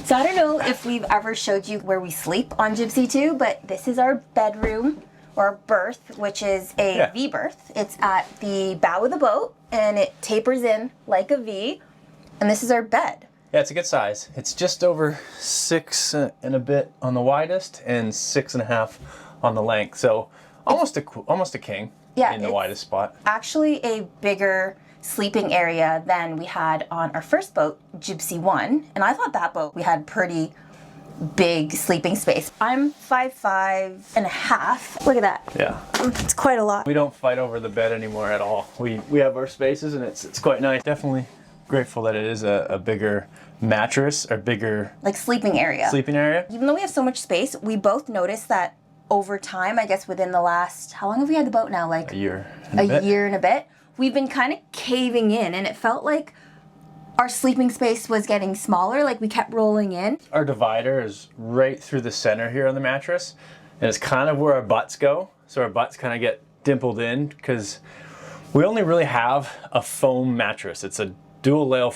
So I don't know if we've ever showed you where we sleep on Jibsea 2, but this is our bedroom or berth, which is a V-berth. It's at the bow of the boat and it tapers in like a V. And this is our bed. Yeah, it's a good size. It's just over 6 and a bit on the widest and 6.5 on the length. So almost a king in the widest spot. Actually a bigger sleeping area than we had on our first boat, Jibsea 1. And I thought that boat we had pretty big sleeping space. I'm 5'5.5". Look at that. Yeah. It's quite a lot. We don't fight over the bed anymore at all. We have our spaces and it's quite nice. Definitely grateful that it is a bigger mattress or bigger like sleeping area. Even though we have so much space, we both noticed that over time, I guess within the last, how long have we had the boat now? Like a year and a bit. We've been kind of caving in and it felt like our sleeping space was getting smaller, like we kept rolling in. Our divider is right through the center here on the mattress and it's kind of where our butts go. So our butts kind of get dimpled in because we only really have a foam mattress. It's a dual layer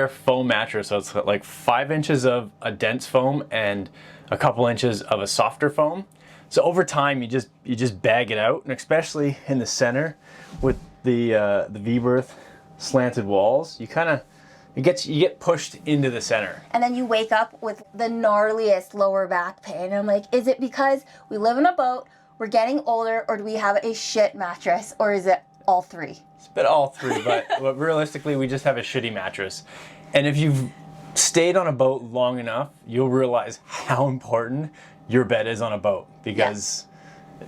foam mattress, so it's like 5 inches of a dense foam and a couple inches of a softer foam. So over time, you just bag it out, and especially in the center with the V-berth slanted walls, you get pushed into the center. And then you wake up with the gnarliest lower back pain. I'm like, is it because we live in a boat, we're getting older, or do we have a shit mattress, or is it all three? It's a bit all three, but realistically, we just have a shitty mattress. And if you've stayed on a boat long enough, you'll realize how important your bed is on a boat because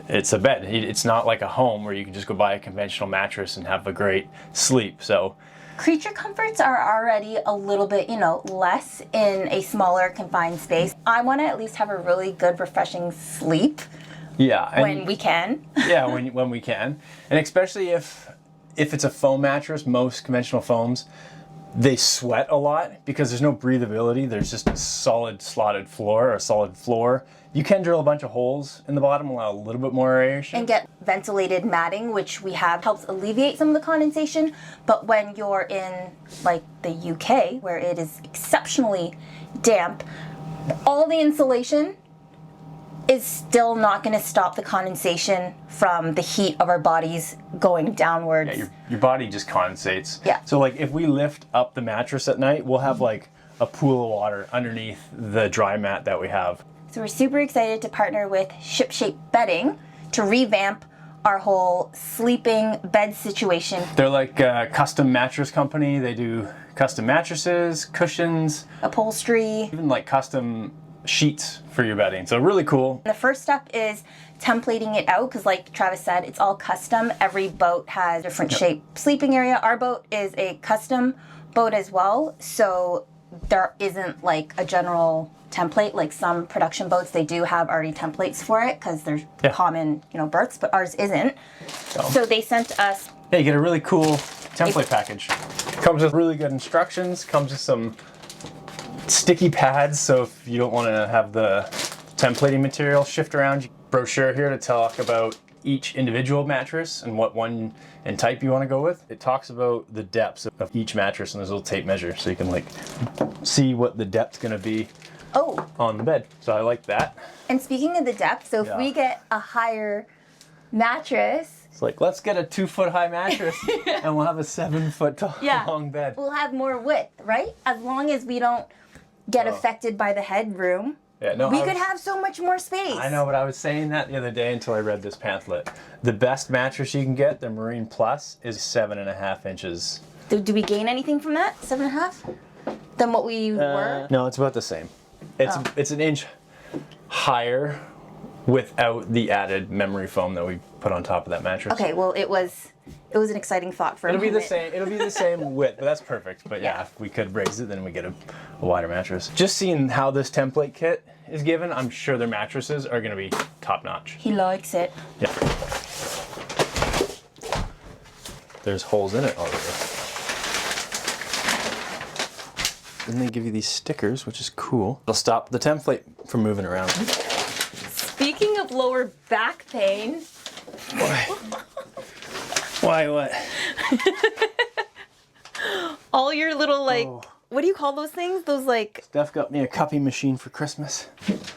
it's a bed. It's not like a home where you can just go buy a conventional mattress and have a great sleep. So creature comforts are already a little bit, less in a smaller confined space. I want to at least have a really good, refreshing sleep. Yeah, when we can. Yeah, when we can, and especially if it's a foam mattress, most conventional foams, they sweat a lot because there's no breathability. There's just a solid slotted floor or a solid floor. You can drill a bunch of holes in the bottom, allow a little bit more aeration. And get ventilated matting, which we have, helps alleviate some of the condensation. But when you're in like the UK, where it is exceptionally damp, all the insulation is still not going to stop the condensation from the heat of our bodies going downwards. Yeah, your body just condensates. Yeah. So like if we lift up the mattress at night, we'll have like a pool of water underneath the dry mat that we have. So we're super excited to partner with Shipshape Bedding to revamp our whole sleeping bed situation. They're like a custom mattress company. They do custom mattresses, cushions, upholstery, even like custom sheets for your bedding. So really cool. The first step is templating it out because like Travis said, it's all custom. Every boat has a different shape sleeping area. Our boat is a custom boat as well. So there isn't like a general template. Like some production boats, they do have already templates for it because there's common, berths, but ours isn't. So they sent us... Yeah, you get a really cool template package. Comes with really good instructions, comes with some sticky pads, so if you don't want to have the templating material shift around, brochure here to talk about each individual mattress and what one and type you want to go with. It talks about the depths of each mattress and there's a little tape measure so you can like see what the depth's going to be on the bed. So I like that. And speaking of the depth, so if we get a higher mattress, it's like, let's get a 2-foot high mattress and we'll have a 7-foot long bed. We'll have more width, right? As long as we don't get affected by the headroom. Yeah, no, we could have so much more space. I know, but I was saying that the other day until I read this pamphlet. The best mattress you can get, the Marine Plus, is 7.5 inches. Do we gain anything from that? 7.5? Than what we were? No, it's about the same. It's an inch higher without the added memory foam that we put on top of that mattress. Okay, well it was an exciting thought for a moment. It'll be the same width, but that's perfect. But yeah, if we could raise it, then we get a wider mattress. Just seeing how this template kit is given, I'm sure their mattresses are going to be top notch. He likes it. Yeah. There's holes in it already. Then they give you these stickers, which is cool. It'll stop the template from moving around. Speaking of lower back pain. Why? Why what? all your little like, what do you call those things? Those like... Steph got me a cupping machine for Christmas.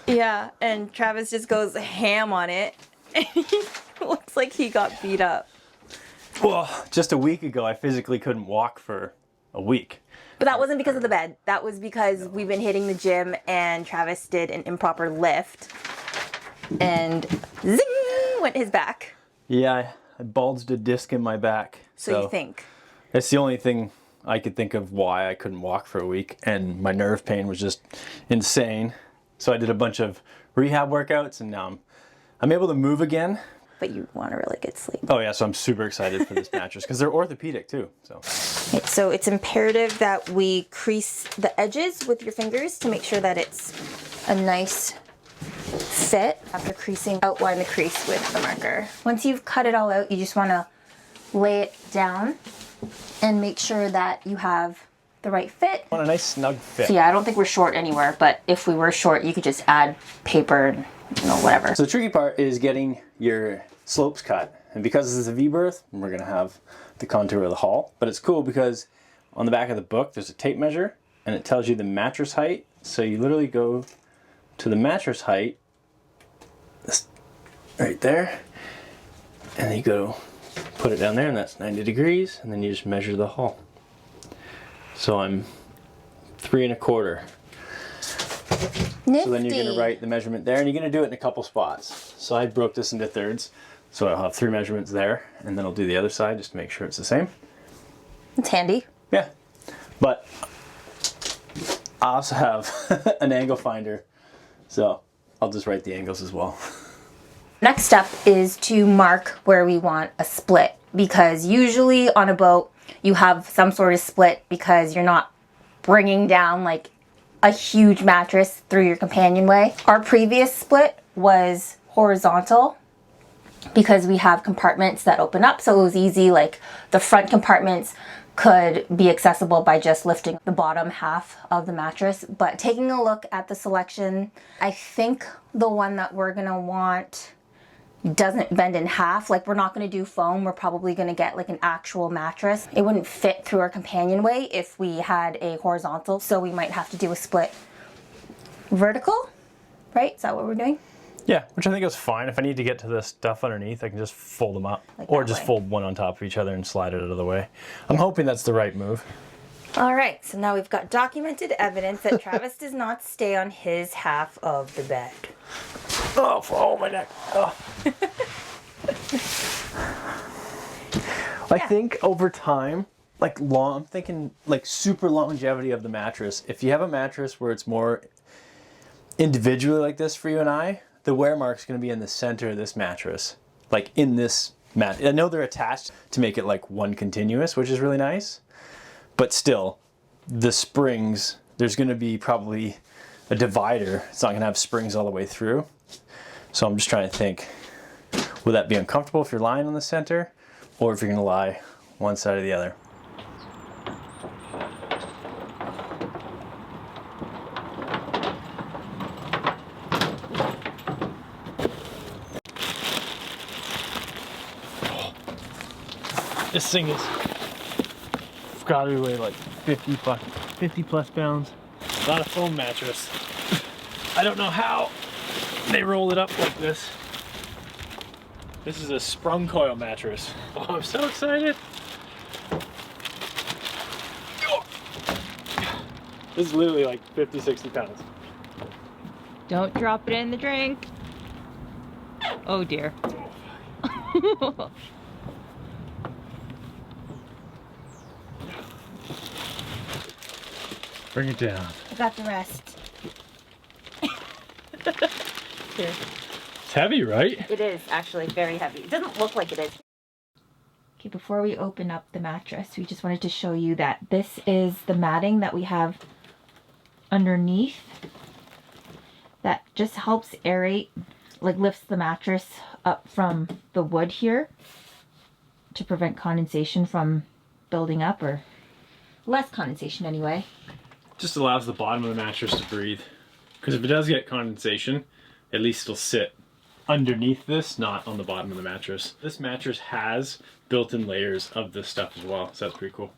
Yeah, and Travis just goes ham on it. And he looks like he got beat up. Well, just a week ago, I physically couldn't walk for a week. But that wasn't because of the bed. That was because we've been hitting the gym and Travis did an improper lift. And zing went his back. Yeah, I bulged a disc in my back. So you think? That's the only thing I could think of why I couldn't walk for a week. And my nerve pain was just insane. So I did a bunch of rehab workouts and now I'm able to move again. But you want a really good sleep. Oh yeah, so I'm super excited for this mattress because they're orthopedic too. So it's imperative that we crease the edges with your fingers to make sure that it's a nice fit. After creasing, outline the crease with the marker. Once you've cut it all out, you just want to lay it down and make sure that you have the right fit. I want a nice snug fit. So yeah, I don't think we're short anywhere, but if we were short, you could just add paper and whatever. So the tricky part is getting your slopes cut. And because this is a v-berth, we're gonna have the contour of the hull. But it's cool because on the back of the book, there's a tape measure and it tells you the mattress height. So you literally go to the mattress height, right there, and then you go put it down there and that's 90 degrees. And then you just measure the hull. So I'm 3 1/4. Nifty. So then you're going to write the measurement there and you're going to do it in a couple spots. So I broke this into thirds. So I'll have 3 measurements there and then I'll do the other side just to make sure it's the same. It's handy. Yeah. But I also have an angle finder. So I'll just write the angles as well. Next step is to mark where we want a split, because usually on a boat you have some sort of split because you're not bringing down like a huge mattress through your companionway. Our previous split was horizontal because we have compartments that open up, so it was easy. Like the front compartments could be accessible by just lifting the bottom half of the mattress. But taking a look at the selection, I think the one that we're gonna want doesn't bend in half. Like we're not going to do foam. We're probably going to get like an actual mattress. It wouldn't fit through our companionway if we had a horizontal, so we might have to do a split vertical, right? Is that what we're doing? Yeah, which I think is fine. If I need to get to the stuff underneath, I can just fold them up like or just fold one on top of each other and slide it out of the way. I'm hoping that's the right move. All right, so now we've got documented evidence that Travis does not stay on his half of the bed. Oh my neck. Oh. I think over time, I'm thinking like super longevity of the mattress. If you have a mattress where it's more individually like this for you and I, the wear mark's going to be in the center of this mattress, like in this mat. I know they're attached to make it like one continuous, which is really nice, but still, the springs, there's going to be probably a divider. It's not going to have springs all the way through. So I'm just trying to think, would that be uncomfortable if you're lying on the center, or if you're going to lie one side or the other? This thing is got to weigh like 50 plus pounds. Not a foam mattress. I don't know how they roll it up like this. This is a Sprung coil mattress. Oh, I'm so excited. This is literally like 50, 60 pounds. Don't drop it in the drink. Oh dear. Bring it down. I got the rest. Here. It's heavy, right? It is actually very heavy. It doesn't look like it is. Okay, before we open up the mattress, we just wanted to show you that this is the matting that we have underneath that just helps aerate, like lifts the mattress up from the wood here to prevent condensation from building up, or less condensation anyway. Just allows the bottom of the mattress to breathe. Because if it does get condensation, at least it'll sit underneath this, not on the bottom of the mattress. This mattress has built-in layers of this stuff as well, so that's pretty cool.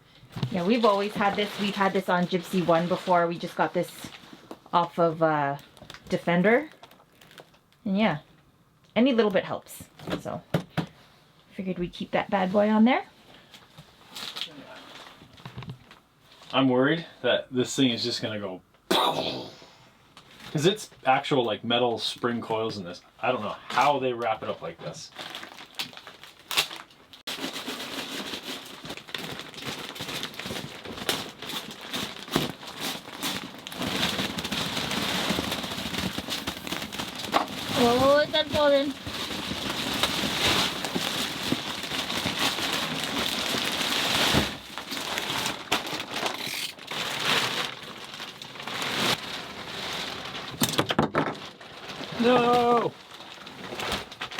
Yeah, we've always had this. We've had this on Jibsea 1 before. We just got this off of Defender. And yeah, any little bit helps. So figured we'd keep that bad boy on there. I'm worried that this thing is just gonna go because it's actual like metal spring coils in this. I don't know how they wrap it up like this. Oh, it's not falling. No!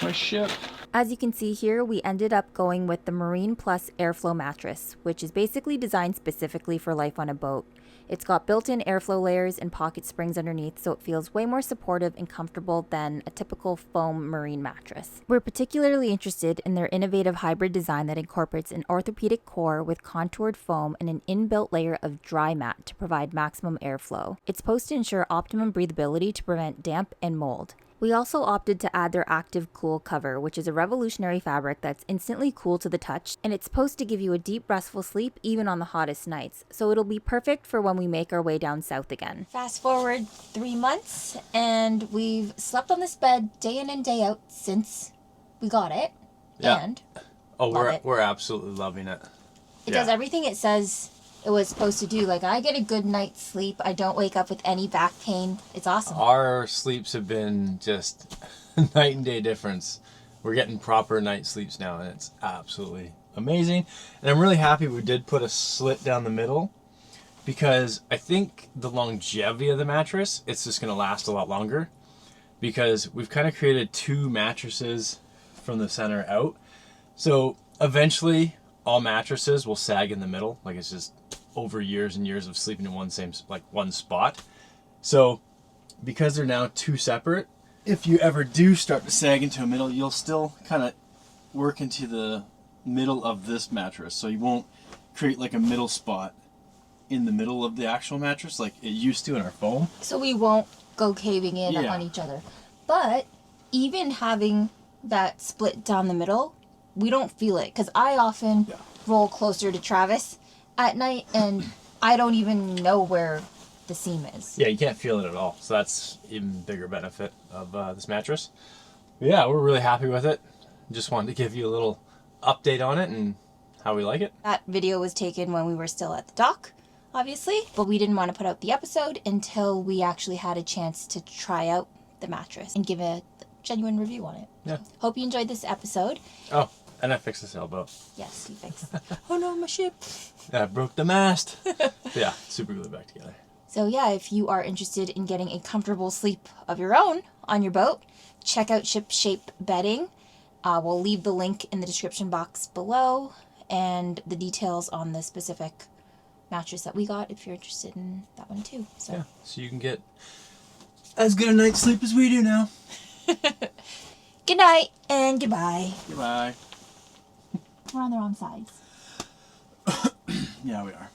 My ship. As you can see here, we ended up going with the Marine Plus Airflow mattress, which is basically designed specifically for life on a boat. It's got built-in airflow layers and pocket springs underneath, so it feels way more supportive and comfortable than a typical foam marine mattress. We're particularly interested in their innovative hybrid design that incorporates an orthopedic core with contoured foam and an inbuilt layer of dry mat to provide maximum airflow. It's supposed to ensure optimum breathability to prevent damp and mold. We also opted to add their Active Cool cover, which is a revolutionary fabric that's instantly cool to the touch, and it's supposed to give you a deep, restful sleep even on the hottest nights, so it'll be perfect for when we make our way down south again. Fast forward 3 months, and we've slept on this bed day in and day out since we got it. Yeah. And Oh, love it. we're absolutely loving it. It does everything it says it was supposed to do. Like, I get a good night's sleep. I don't wake up with any back pain. It's awesome. Our sleeps have been just night and day difference. We're getting proper night sleeps now, and it's absolutely amazing. And I'm really happy we did put a slit down the middle, because I think the longevity of the mattress, it's just going to last a lot longer, because we've kind of created 2 mattresses from the center out. So eventually all mattresses will sag in the middle. Like, it's just over years and years of sleeping in one spot. So because they're now 2 separate, if you ever do start to sag into a middle, you'll still kind of work into the middle of this mattress. So you won't create like a middle spot in the middle of the actual mattress like it used to in our foam. So we won't go caving in on each other. But even having that split down the middle, we don't feel it, because I often roll closer to Travis at night and I don't even know where the seam is. Yeah, you can't feel it at all. So that's even bigger benefit of this mattress. But yeah, we're really happy with it. Just wanted to give you a little update on it and how we like it. That video was taken when we were still at the dock, obviously, but we didn't want to put out the episode until we actually had a chance to try out the mattress and give a genuine review on it. Yeah. Hope you enjoyed this episode. Oh, and I fixed the sailboat. Yes, you fixed it. Oh no, my ship. I broke the mast. Yeah, super glued back together. So yeah, if you are interested in getting a comfortable sleep of your own on your boat, check out Ship Shape Bedding. We'll leave the link in the description box below and the details on the specific mattress that we got if you're interested in that one too. So yeah, so you can get as good a night's sleep as we do now. Good night and goodbye. Goodbye. We're on the wrong sides. Yeah, we are.